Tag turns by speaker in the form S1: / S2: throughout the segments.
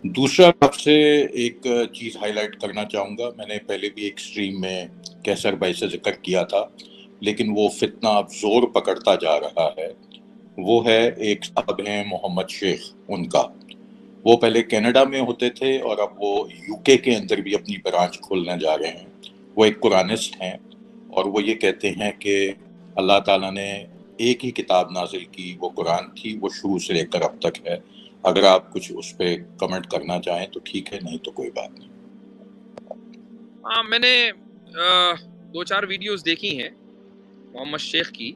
S1: دوسرا آپ سے ایک چیز ہائی لائٹ کرنا چاہوں گا. میں نے پہلے بھی ایک اسٹریم میں کیسر بھائی سے ذکر کیا تھا، لیکن وہ فتنہ اب زور پکڑتا جا رہا ہے. وہ ہے ایک صاحب ہیں محمد شیخ، ان کا. وہ پہلے کینیڈا میں ہوتے تھے اور اب وہ یو کے اندر بھی اپنی برانچ کھولنے جا رہے ہیں. وہ ایک قرآنسٹ ہیں اور وہ یہ کہتے ہیں کہ اللہ تعالیٰ نے ایک ہی کتاب نازل کی، وہ قرآن تھی، وہ شروع سے لے کر اب تک ہے. اگر آپ کچھ اس پہ کمنٹ کرنا چاہیں تو ٹھیک ہے، نہیں تو کوئی بات نہیں.
S2: ہاں، میں نے 2-4 ویڈیوز دیکھی ہیں محمد شیخ کی.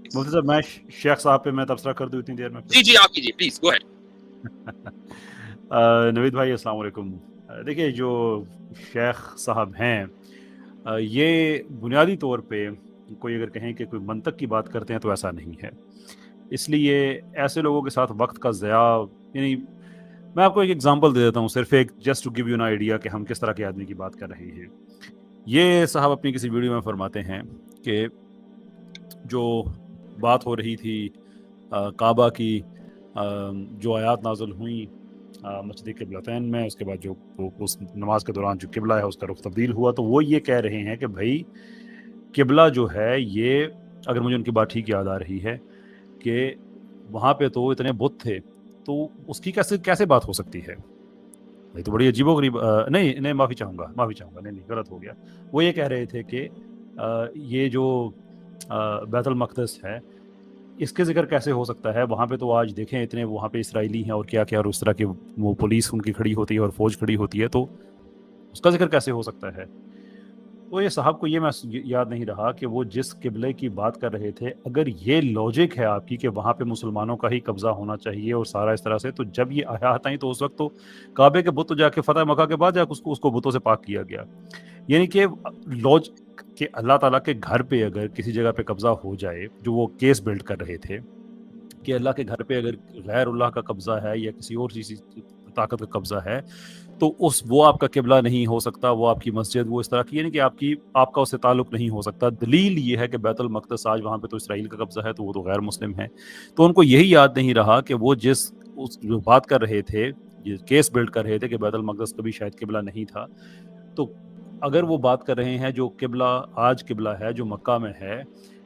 S3: مفتی صاحب میں شیخ صاحب پہ میں تبصرہ کر دوں اتنی دیر میں؟
S2: جی آپ کیجیے پلیز، گو ہیڈ.
S3: نوید بھائی السلام علیکم. دیکھیے جو شیخ صاحب ہیں یہ بنیادی طور پہ کوئی اگر کہیں کہ کوئی منطق کی بات کرتے ہیں تو ایسا نہیں ہے. اس لیے ایسے لوگوں کے ساتھ وقت کا ضیاع، یعنی میں آپ کو ایک ایگزامپل دے دیتا ہوں، صرف ایک just to give you an idea کہ ہم کس طرح کے آدمی کی بات کر رہے ہیں. یہ صاحب اپنی کسی ویڈیو میں فرماتے ہیں کہ جو بات ہو رہی تھی کعبہ کی، جو آیات نازل ہوئیں مسجد قبلتین میں، اس کے بعد جو اس نماز کے دوران جو قبلہ ہے اس کا رخ تبدیل ہوا، تو وہ یہ کہہ رہے ہیں کہ بھائی قبلہ جو ہے یہ، اگر مجھے ان کی بات ٹھیک یاد آ رہی ہے، کہ وہاں پہ تو اتنے بت تھے، تو اس کی کیسے بات ہو سکتی ہے؟ یہ تو بڑی عجیب و غریب. نہیں معافی چاہوں گا، نہیں غلط ہو گیا. وہ یہ کہہ رہے تھے کہ یہ جو بیت المقدس ہے اس کے ذکر کیسے ہو سکتا ہے؟ وہاں پہ تو آج دیکھیں اتنے وہاں پہ اسرائیلی ہیں اور کیا اور اس طرح کی وہ پولیس ان کی کھڑی ہوتی ہے اور فوج کھڑی ہوتی ہے، تو اس کا ذکر کیسے ہو سکتا ہے؟ تو یہ صاحب کو یہ میں یاد نہیں رہا کہ وہ جس قبلے کی بات کر رہے تھے، اگر یہ لاجک ہے آپ کی کہ وہاں پہ مسلمانوں کا ہی قبضہ ہونا چاہیے اور سارا اس طرح سے، تو جب یہ آیات آئیں تو اس وقت تو کعبے کے بت جا کے فتح مکہ کے بعد جا کے اس کو بتوں سے پاک کیا گیا. یعنی کہ کہ اللہ تعالیٰ کے گھر پہ اگر کسی جگہ پہ قبضہ ہو جائے، جو وہ کیس بلڈ کر رہے تھے کہ اللہ کے گھر پہ اگر غیر اللہ کا قبضہ ہے یا کسی اور چیز طاقت کا قبضہ ہے تو وہ آپ کا قبلہ نہیں ہو سکتا، وہ آپ کی مسجد، وہ اس طرح کی، یعنی کہ آپ کا اس سے تعلق نہیں ہو سکتا. دلیل یہ ہے کہ بیت المقدس آج وہاں پہ تو اسرائیل کا قبضہ ہے، تو وہ تو غیر مسلم ہے. تو ان کو یہی یاد نہیں رہا کہ وہ جو بات کر رہے تھے، کیس بلڈ کر رہے تھے کہ بیت المقدس کبھی شاید قبلہ نہیں تھا، تو اگر وہ بات کر رہے ہیں جو قبلہ آج قبلہ ہے جو مکہ میں ہے،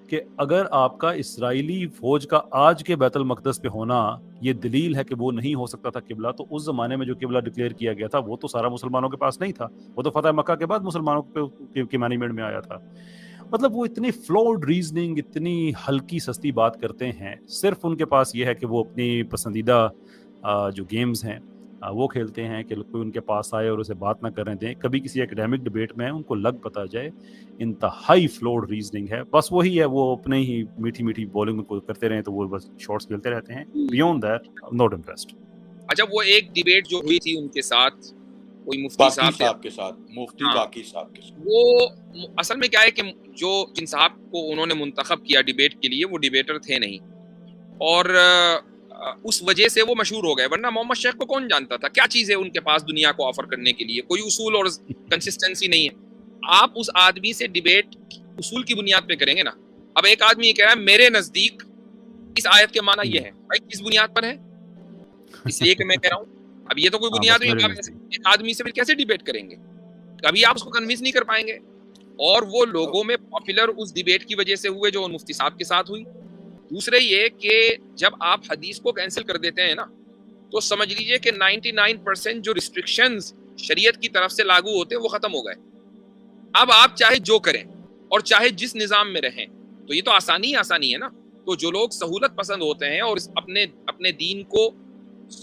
S3: کہ اگر آپ کا اسرائیلی فوج کا آج کے بیت المقدس پہ ہونا یہ دلیل ہے کہ وہ نہیں ہو سکتا تھا قبلہ، تو اس زمانے میں جو قبلہ ڈکلیئر کیا گیا تھا وہ تو سارا مسلمانوں کے پاس نہیں تھا، وہ تو فتح مکہ کے بعد مسلمانوں کے مینجمنٹ میں آیا تھا. مطلب وہ اتنی فلوڈ ریزننگ، اتنی ہلکی سستی بات کرتے ہیں. صرف ان کے پاس یہ ہے کہ وہ اپنی پسندیدہ جو گیمز ہیں وہ کھیلتے ہیں کہ کوئی ان کے پاس آئے اور اسے بات نہ کرنے دیں. کبھی کسی ایکڈیمک ڈبیٹ میں ان کو لگ پتا جائے، انتہائی فلوڈ ریزننگ ہے. بس وہی ہے، وہ اپنے ہی میٹھی بولنگ کو کرتے رہیں تو وہ بس شارٹس کھیلتے رہتے ہیں. Beyond that not impressed.
S2: اچھا، وہ ایک ڈیبیٹ جو ہوئی تھی ان کے ساتھ، کوئی مفتی
S1: باقی صاحب کے ساتھ، مفتی باقی صاحب کے ساتھ،
S2: وہ اصل میں کیا ہے کہ جو جن صاحب کو انہوں نے منتخب کیا ڈیبیٹ کے لیے وہ ڈیبیٹر تھے نہیں، اور اس وجہ سے وہ مشہور ہو گئے. ورنہ محمد شیخ کو کون جانتا تھا؟ کیا چیز ہے ان کے پاس دنیا کو آفر کرنے کے لیے؟ کوئی اصول اور کنسسٹنسی نہیں ہے. آپ اس آدمی سے ڈیبیٹ اصول کی بنیاد پہ کریں گے نا. اب ایک آدمی یہ کہہ رہا ہے میرے نزدیک اس آیت کے معنی یہ ہے، بھائی کس بنیاد پر ہے؟ اس لیے کہ میں کہہ رہا ہوں اب یہ تو کوئی بنیاد نہیں ہے. ایک آدمی سے پھر کیسے ڈیبیٹ کریں گے؟ کبھی آپ اس کو کنوینس نہیں کر پائیں گے. اور وہ لوگوں میں پاپولر اس ڈیبیٹ کی وجہ سے ہوئے جو مفتی صاحب کے ساتھ ہوئی. دوسرے یہ کہ جب آپ حدیث کو کینسل کر دیتے ہیں نا تو سمجھ لیجئے کہ 99% جو ریسٹرکشنز شریعت کی طرف سے لاگو ہوتے ہیں وہ ختم ہو گئے. اب آپ چاہے جو کریں اور چاہے جس نظام میں رہیں، تو یہ تو آسانی ہے نا. تو جو لوگ سہولت پسند ہوتے ہیں اور اپنے دین کو،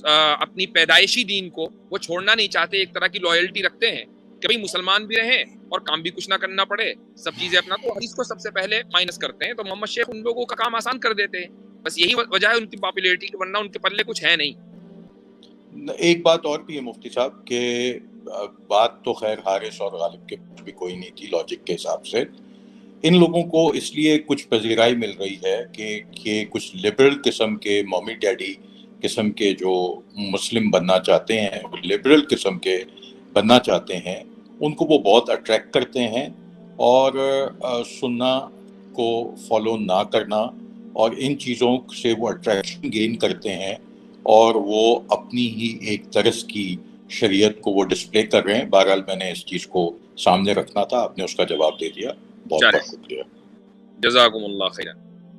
S2: اپنی پیدائشی دین کو وہ چھوڑنا نہیں چاہتے، ایک طرح کی لائلٹی رکھتے ہیں، کبھی مسلمان بھی رہیں اور کام بھی کچھ نہ کرنا پڑے، سب چیزیں اپنا، تو حدیث کو سب سے پہلے مائنس کرتے ہیں. تو محمد شیخ ان لوگوں کا کام آسان کر دیتے ہیں. بس یہی وجہ ہے ان کی پاپولیرٹی کی، ورنہ ان کے پلے کچھ ہے نہیں.
S1: ایک بات اور بھی ہے مفتی صاحب کہ بات تو خیر حارث اور غالب کے بھی کوئی نہیں تھی لاجک کے حساب سے. ان لوگوں کو اس لیے کچھ پذیرائی مل رہی ہے کہ کچھ لبرل قسم کے مومی ڈیڈی قسم کے جو مسلم بننا چاہتے ہیں، لبرل قسم کے بننا چاہتے ہیں، ان کو وہ بہت اٹریکٹ کرتے ہیں. اور سننا کو فالو نہ کرنا اور ان چیزوں سے وہ اٹریکشن گین کرتے ہیں. اور وہ اپنی ہی ایک طرز کی شریعت کو وہ ڈسپلے کر رہے ہیں. بہرحال میں نے اس چیز کو سامنے رکھنا تھا, آپ نے اس کا جواب دے دیا, بہت بہت شکریہ.
S2: جزاکم اللہ خیرا.